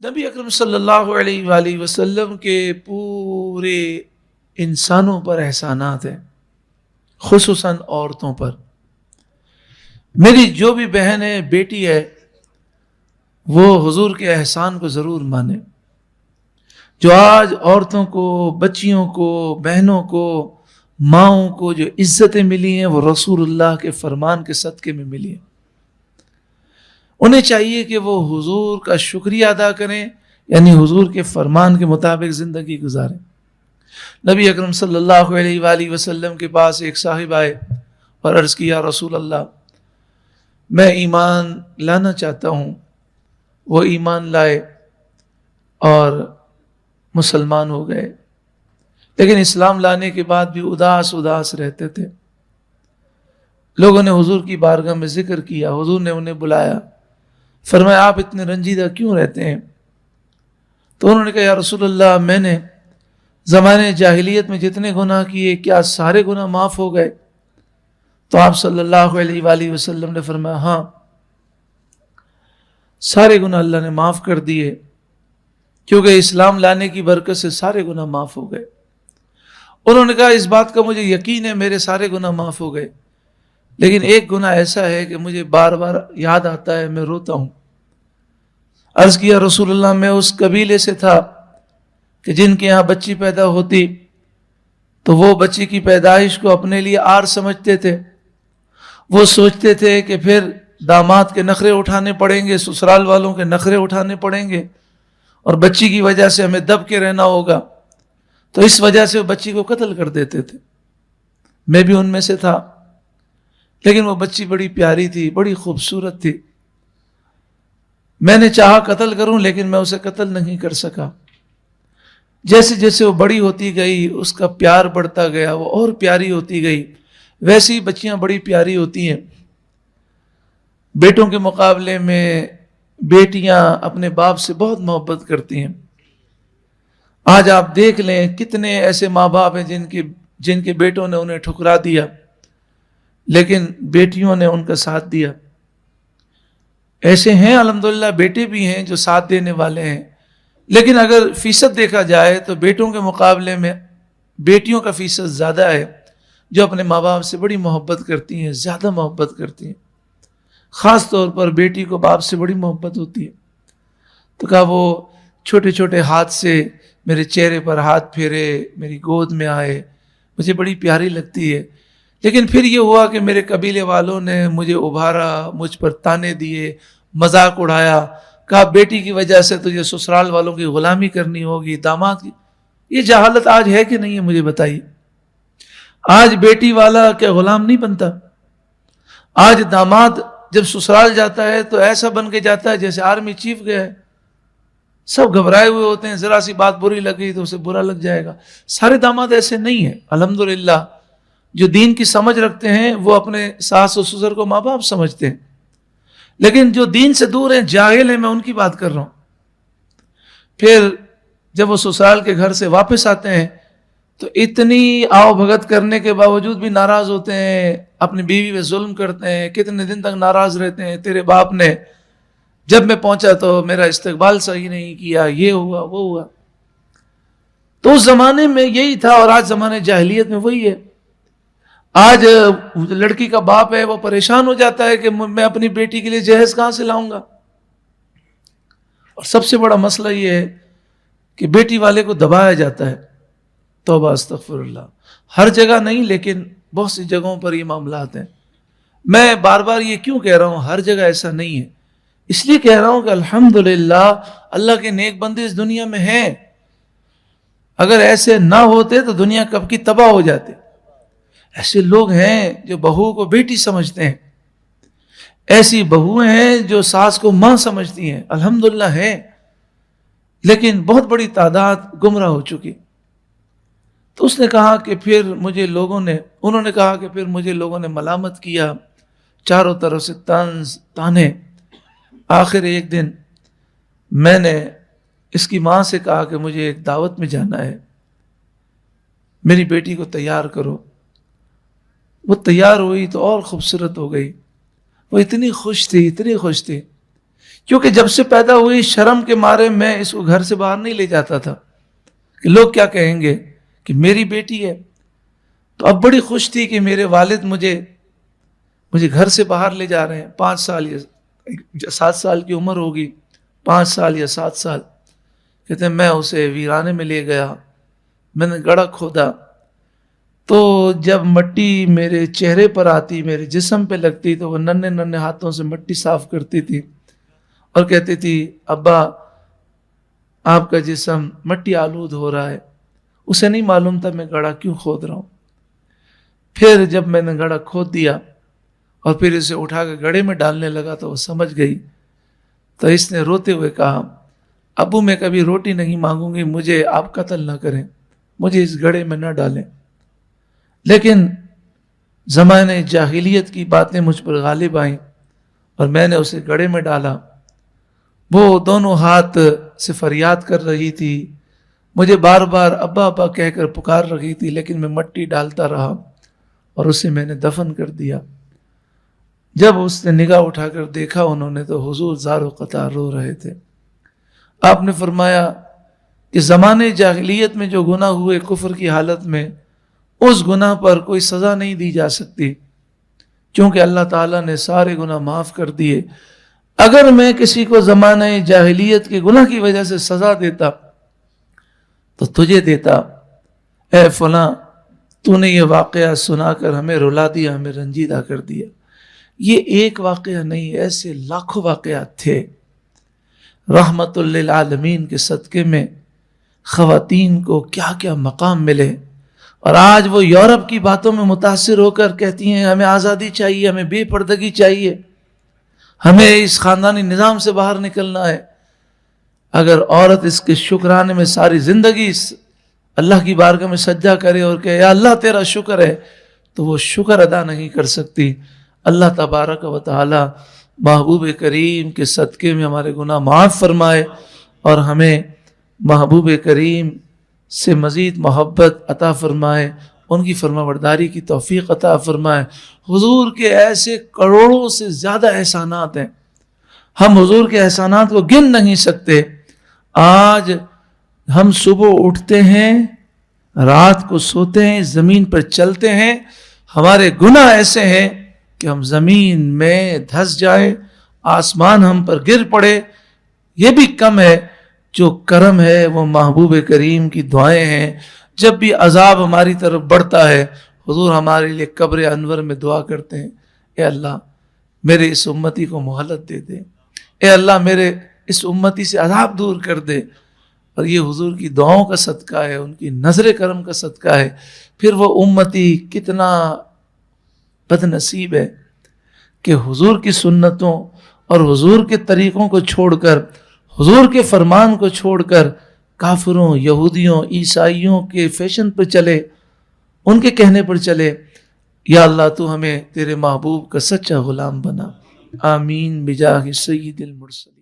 نبی اکرم صلی اللہ علیہ وآلہ وسلم کے پورے انسانوں پر احسانات ہیں، خصوصاً عورتوں پر۔ میری جو بھی بہن ہے، بیٹی ہے، وہ حضور کے احسان کو ضرور مانے۔ جو آج عورتوں کو، بچیوں کو، بہنوں کو، ماؤں کو جو عزتیں ملی ہیں، وہ رسول اللہ کے فرمان کے صدقے میں ملی ہیں۔ انہیں چاہیے کہ وہ حضور کا شکریہ ادا کریں، یعنی حضور کے فرمان کے مطابق زندگی گزاریں۔ نبی اکرم صلی اللہ علیہ وآلہ وسلم کے پاس ایک صاحب آئے اور عرض کیا، رسول اللہ، میں ایمان لانا چاہتا ہوں۔ وہ ایمان لائے اور مسلمان ہو گئے، لیکن اسلام لانے کے بعد بھی اداس رہتے تھے۔ لوگوں نے حضور کی بارگاہ میں ذکر کیا، حضور نے انہیں بلایا، فرمایا آپ اتنے رنجیدہ کیوں رہتے ہیں؟ تو انہوں نے کہا، یا رسول اللہ، میں نے زمانے جاہلیت میں جتنے گناہ کیے، کیا سارے گناہ معاف ہو گئے؟ تو آپ صلی اللہ علیہ وآلہ وسلم نے فرمایا، ہاں، سارے گناہ اللہ نے معاف کر دیے، کیونکہ اسلام لانے کی برکت سے سارے گناہ معاف ہو گئے۔ انہوں نے کہا، اس بات کا مجھے یقین ہے، میرے سارے گناہ معاف ہو گئے، لیکن ایک گناہ ایسا ہے کہ مجھے بار بار یاد آتا ہے، میں روتا ہوں۔ عرض کیا، رسول اللہ، میں اس قبیلے سے تھا کہ جن کے یہاں بچی پیدا ہوتی تو وہ بچی کی پیدائش کو اپنے لیے آر سمجھتے تھے۔ وہ سوچتے تھے کہ پھر داماد کے نخرے اٹھانے پڑیں گے، سسرال والوں کے نخرے اٹھانے پڑیں گے، اور بچی کی وجہ سے ہمیں دب کے رہنا ہوگا، تو اس وجہ سے وہ بچی کو قتل کر دیتے تھے۔ میں بھی ان میں سے تھا، لیکن وہ بچی بڑی پیاری تھی، بڑی خوبصورت تھی۔ میں نے چاہا قتل کروں، لیکن میں اسے قتل نہیں کر سکا۔ جیسے جیسے وہ بڑی ہوتی گئی، اس کا پیار بڑھتا گیا، وہ اور پیاری ہوتی گئی۔ ویسے ہی بچیاں بڑی پیاری ہوتی ہیں۔ بیٹوں کے مقابلے میں بیٹیاں اپنے باپ سے بہت محبت کرتی ہیں۔ آج آپ دیکھ لیں کتنے ایسے ماں باپ ہیں جن کے بیٹوں نے انہیں ٹھکرا دیا، لیکن بیٹیوں نے ان کا ساتھ دیا۔ ایسے ہیں الحمدللہ، بیٹے بھی ہیں جو ساتھ دینے والے ہیں، لیکن اگر فیصد دیکھا جائے تو بیٹوں کے مقابلے میں بیٹیوں کا فیصد زیادہ ہے، جو اپنے ماں باپ سے بڑی محبت کرتی ہیں، زیادہ محبت کرتی ہیں۔ خاص طور پر بیٹی کو باپ سے بڑی محبت ہوتی ہے۔ تو کہا، وہ چھوٹے چھوٹے ہاتھ سے میرے چہرے پر ہاتھ پھیرے، میری گود میں آئے، مجھے بڑی پیاری لگتی ہے۔ لیکن پھر یہ ہوا کہ میرے قبیلے والوں نے مجھے ابھارا، مجھ پر تانے دیے، مذاق اڑایا، کہا بیٹی کی وجہ سے تجھے سسرال والوں کی غلامی کرنی ہوگی، داماد کی۔ یہ جہالت آج ہے کہ نہیں ہے؟ مجھے بتائیے۔ آج بیٹی والا کیا غلام نہیں بنتا؟ آج داماد جب سسرال جاتا ہے تو ایسا بن کے جاتا ہے جیسے آرمی چیف گیا ہے۔ سب گھبرائے ہوئے ہوتے ہیں، ذرا سی بات بری لگی تو اسے برا لگ جائے گا۔ سارے داماد ایسے نہیں ہیں، الحمدللہ۔ جو دین کی سمجھ رکھتے ہیں وہ اپنے ساس و سسر کو ماں باپ سمجھتے ہیں، لیکن جو دین سے دور ہیں، جاہل ہیں، میں ان کی بات کر رہا ہوں۔ پھر جب وہ سسرال کے گھر سے واپس آتے ہیں تو اتنی آؤ بھگت کرنے کے باوجود بھی ناراض ہوتے ہیں، اپنی بیوی پہ ظلم کرتے ہیں، کتنے دن تک ناراض رہتے ہیں، تیرے باپ نے جب میں پہنچا تو میرا استقبال صحیح نہیں کیا، یہ ہوا وہ ہوا۔ تو اس زمانے میں یہی تھا، اور آج زمانے جاہلیت میں وہی ہے۔ آج لڑکی کا باپ ہے، وہ پریشان ہو جاتا ہے کہ میں اپنی بیٹی کے لیے جہیز کہاں سے لاؤں گا۔ اور سب سے بڑا مسئلہ یہ ہے کہ بیٹی والے کو دبایا جاتا ہے۔ توبہ استغفر اللہ، ہر جگہ نہیں، لیکن بہت سی جگہوں پر یہ معاملات ہیں۔ میں بار بار یہ کیوں کہہ رہا ہوں ہر جگہ ایسا نہیں ہے؟ اس لیے کہہ رہا ہوں کہ الحمدللہ اللہ کے نیک بندے اس دنیا میں ہیں۔ اگر ایسے نہ ہوتے تو دنیا کب کی تباہ ہو جاتے۔ ایسے لوگ ہیں جو بہو کو بیٹی سمجھتے ہیں، ایسی بہویں ہیں جو ساس کو ماں سمجھتی ہیں، الحمدللہ ہیں، لیکن بہت بڑی تعداد گمراہ ہو چکی۔ تو اس نے کہا کہ پھر انہوں نے کہا کہ پھر مجھے لوگوں نے ملامت کیا، چاروں طرف سے طنز تانے۔ آخر ایک دن میں نے اس کی ماں سے کہا کہ مجھے ایک دعوت میں جانا ہے، میری بیٹی کو تیار کرو۔ وہ تیار ہوئی تو اور خوبصورت ہو گئی۔ وہ اتنی خوش تھی، اتنی خوش تھی، کیونکہ جب سے پیدا ہوئی شرم کے مارے میں اس کو گھر سے باہر نہیں لے جاتا تھا کہ لوگ کیا کہیں گے کہ میری بیٹی ہے. تو اب بڑی خوش تھی کہ میرے والد مجھے گھر سے باہر لے جا رہے ہیں. 5 سال یا 7 سال کی عمر ہوگی, 5 سال یا 7 سال. کہتے ہیں میں اسے ویرانے میں لے گیا, میں نے گڑھا کھودا, تو جب مٹی میرے چہرے پر آتی, میرے جسم پہ لگتی, تو وہ ننھے ننھے ہاتھوں سے مٹی صاف کرتی تھی اور کہتی تھی ابا آپ کا جسم مٹی آلود ہو رہا ہے. اسے نہیں معلوم تھا میں گڑھا کیوں کھود رہا ہوں. پھر جب میں نے گڑھا کھود دیا اور پھر اسے اٹھا کے گڑھے میں ڈالنے لگا تو وہ سمجھ گئی. تو اس نے روتے ہوئے کہا ابو میں کبھی روٹی نہیں مانگوں گی, مجھے آپ قتل نہ کریں, مجھے اس گڑھے میں نہ ڈالیں. لیکن زمانے جاہلیت کی باتیں مجھ پر غالب آئیں اور میں نے اسے گڑھے میں ڈالا. وہ دونوں ہاتھ سے فریاد کر رہی تھی, مجھے بار بار ابا ابا کہہ کر پکار رہی تھی, لیکن میں مٹی ڈالتا رہا اور اسے میں نے دفن کر دیا. جب اس نے نگاہ اٹھا کر دیکھا انہوں نے, تو حضور زار و قطار رو رہے تھے. آپ نے فرمایا کہ زمانے جاہلیت میں جو گناہ ہوئے کفر کی حالت میں, اس گناہ پر کوئی سزا نہیں دی جا سکتی, کیونکہ اللہ تعالیٰ نے سارے گناہ معاف کر دیے. اگر میں کسی کو زمانے جاہلیت کے گناہ کی وجہ سے سزا دیتا تو تجھے دیتا, اے فلاں تو نے یہ واقعہ سنا کر ہمیں رلا دیا, ہمیں رنجیدہ کر دیا. یہ ایک واقعہ نہیں, ایسے لاکھوں واقعات تھے. رحمت للعالمین کے صدقے میں خواتین کو کیا کیا مقام ملے, اور آج وہ یورپ کی باتوں میں متاثر ہو کر کہتی ہیں ہمیں آزادی چاہیے, ہمیں بے پردگی چاہیے, ہمیں اس خاندانی نظام سے باہر نکلنا ہے. اگر عورت اس کے شکرانے میں ساری زندگی اللہ کی بارگاہ میں سجدہ کرے اور کہے یا اللہ تیرا شکر ہے, تو وہ شکر ادا نہیں کر سکتی. اللہ تبارک و تعالی محبوب کریم کے صدقے میں ہمارے گناہ معاف فرمائے اور ہمیں محبوب کریم سے مزید محبت عطا فرمائے, ان کی فرما برداری کی توفیق عطا فرمائے. حضور کے ایسے کروڑوں سے زیادہ احسانات ہیں, ہم حضور کے احسانات کو گن نہیں سکتے. آج ہم صبح اٹھتے ہیں, رات کو سوتے ہیں, زمین پر چلتے ہیں, ہمارے گناہ ایسے ہیں کہ ہم زمین میں دھس جائیں, آسمان ہم پر گر پڑے. یہ بھی کم ہے, جو کرم ہے وہ محبوب کریم کی دعائیں ہیں. جب بھی عذاب ہماری طرف بڑھتا ہے, حضور ہمارے لیے قبر انور میں دعا کرتے ہیں, اے اللہ میرے اس امتی کو مہلت دے دے, اے اللہ میرے اس امتی سے عذاب دور کر دے. اور یہ حضور کی دعاؤں کا صدقہ ہے, ان کی نظر کرم کا صدقہ ہے. پھر وہ امتی کتنا بد نصیب ہے کہ حضور کی سنتوں اور حضور کے طریقوں کو چھوڑ کر, حضور کے فرمان کو چھوڑ کر کافروں, یہودیوں, عیسائیوں کے فیشن پر چلے, ان کے کہنے پر چلے. یا اللہ تو ہمیں تیرے محبوب کا سچا غلام بنا. آمین بجاہ سید المرسلین.